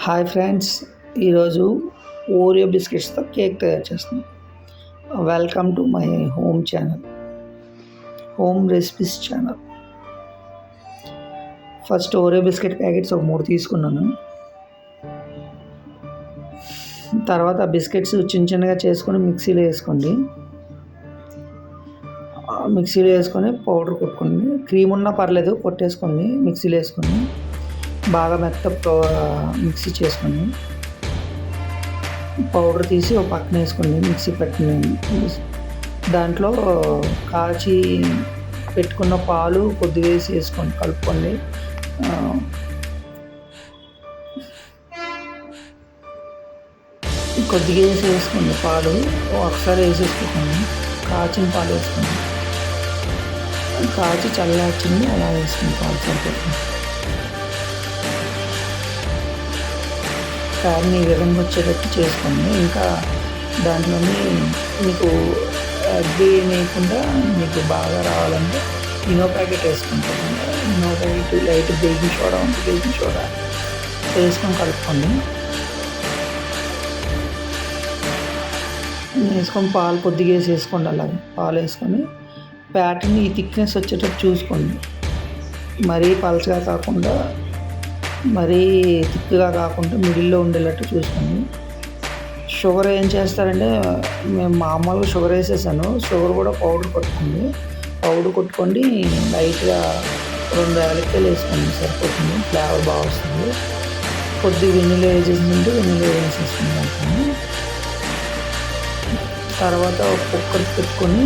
Hi friends, ఈరోజు Oreo బిస్కెట్స్తో cake తయారు చేస్తున్నాం. Welcome to my home channel, home recipes channel. First Oreo biscuit packets ఒక 3 తీసుకున్నాను. తర్వాత ఆ బిస్కెట్స్ చిన్న చిన్నగా చేసుకొని మిక్సీలో వేసుకోండి. మిక్సీలో వేసుకొని పౌడర్ కొట్టుకోండి. క్రీమ్ ఉన్నా పర్లేదు, కొట్టేసుకోండి. మిక్సీలో వేసుకొని బాగా మిక్సీ చేసుకొని పౌడర్ తీసి ఒక పక్కన వేసుకోండి. మిక్సీ పెట్టిన దాంట్లో కాచి పెట్టుకున్న పాలు కొద్దిగా వేసుకోండి, కలుపుకోండి. కొద్దిగా వేసుకోండి పాలు, ఒకసారి వేసేసుకోండి. కాచిన పాలు వేసుకోండి. కాచి చల్లార్చింది అలా వేసుకోండి. పాలు సరిపోతుంది. ప్యాన్ని ఈ విధంగా వచ్చేటట్టు చేసుకోండి. ఇంకా దాంట్లోని మీకు ఎగ్ వేయకుండా మీకు బాగా రావాలంటే ఇనో ప్యాకెట్ వేసుకుంటాను. Eno packet light baking soda ఉంటుంది, బేకింగ్ సోడా వేసుకొని కలుపుకోండి. వేసుకొని పాలు కొద్దిగా వేసుకోండి. అలాగే పాలు వేసుకొని ప్యాటర్న్ ఈ థిక్నెస్ వచ్చేటట్టు చూసుకోండి. మరీ పలచగా కాకుండా మరీ థిక్గా కాకుండా మిడిల్లో ఉండేటట్టు చూసుకోండి. షుగర్ ఏం చేస్తారంటే, మేము మామూలుగా షుగర్ వేసేసాను. షుగర్ కూడా పౌడర్ కొట్టుకోండి. లైట్గా 2 యాలక్కాయలు వేసుకోండి, సరిపోతుంది. ఫ్లేవర్ బాగా వస్తుంది. కొద్దిగా వెన్నెల వేసేసింటే వెన్నెల వేసేసుకుని దాంట్లో తర్వాత ఒక కుక్కర్ పెట్టుకొని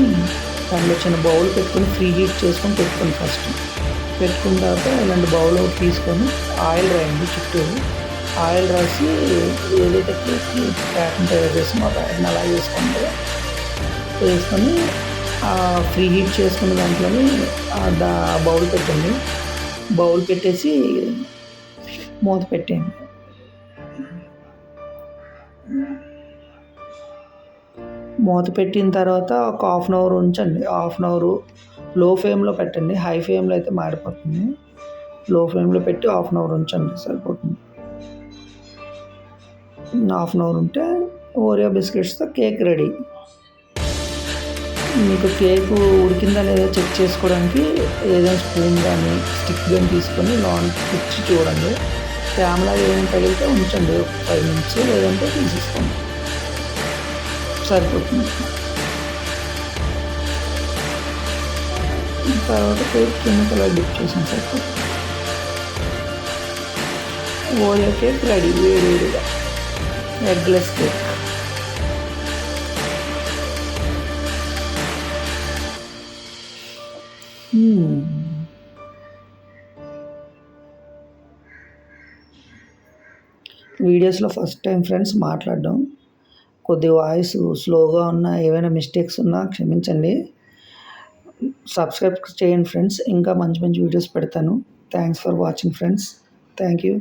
దాంట్లో చిన్న బౌల్ పెట్టుకొని ఫ్రీ హీట్ చేసుకొని పెట్టుకోండి. ఫస్ట్ పెట్టుకున్న తర్వాత ఇలాంటి బౌల్ తీసుకొని ఆయిల్ రాయండి. చుట్టూ ఆయిల్ రాసి ఏదైతే ప్యాటర్న్ తయారు చేసి మా ప్యాటర్న్ అలా వేసుకొని ఫ్రీ హీట్ చేసుకున్న దాంట్లోని బౌల్ పెట్టండి. బౌల్ పెట్టేసి మూత పెట్టేయండి. మూత పెట్టిన తర్వాత ఒక 1/2 అవర్ ఉంచండి. 1/2 అవర్ లో ఫ్లేమ్లో పెట్టండి. హై ఫ్లేమ్లో అయితే మాడిపోతుంది. లో ఫ్లేమ్లో పెట్టి 1/2 అవర్ ఉంచండి, సరిపోతుంది. 1/2 అవర్ ఉంటే ఓరియో బిస్కెట్స్తో కేక్ రెడీ. మీకు కేక్ ఉడికిందా లేదా చెక్ చేసుకోవడానికి ఏదైనా స్పూన్ కానీ స్టిక్ కానీ తీసుకొని లాంగ్ ఇచ్చి చూడండి. కెమెరా ఏమైనా తగిలితే ఉంచండి ఒక 5 minutes, లేదంటే తీసేసుకోండి, సరిపోతుంది. తర్వాత కేక్ కింద డిప్ చేసాను, సరిపోతుంది. ఓరియో కేక్ రెడీ, వేడిగా ఎగ్లెస్ కేక్. వీడియోస్లో ఫస్ట్ టైం ఫ్రెండ్స్ మాట్లాడడం, కొద్దిగా వాయిస్ స్లోగా ఉన్నా, ఏవైనా మిస్టేక్స్ ఉన్నా క్షమించండి. సబ్స్క్రైబ్ చేయండి ఫ్రెండ్స్. ఇంకా మంచి మంచి వీడియోస్ పెడతాను. Thanks for watching friends. Thank you.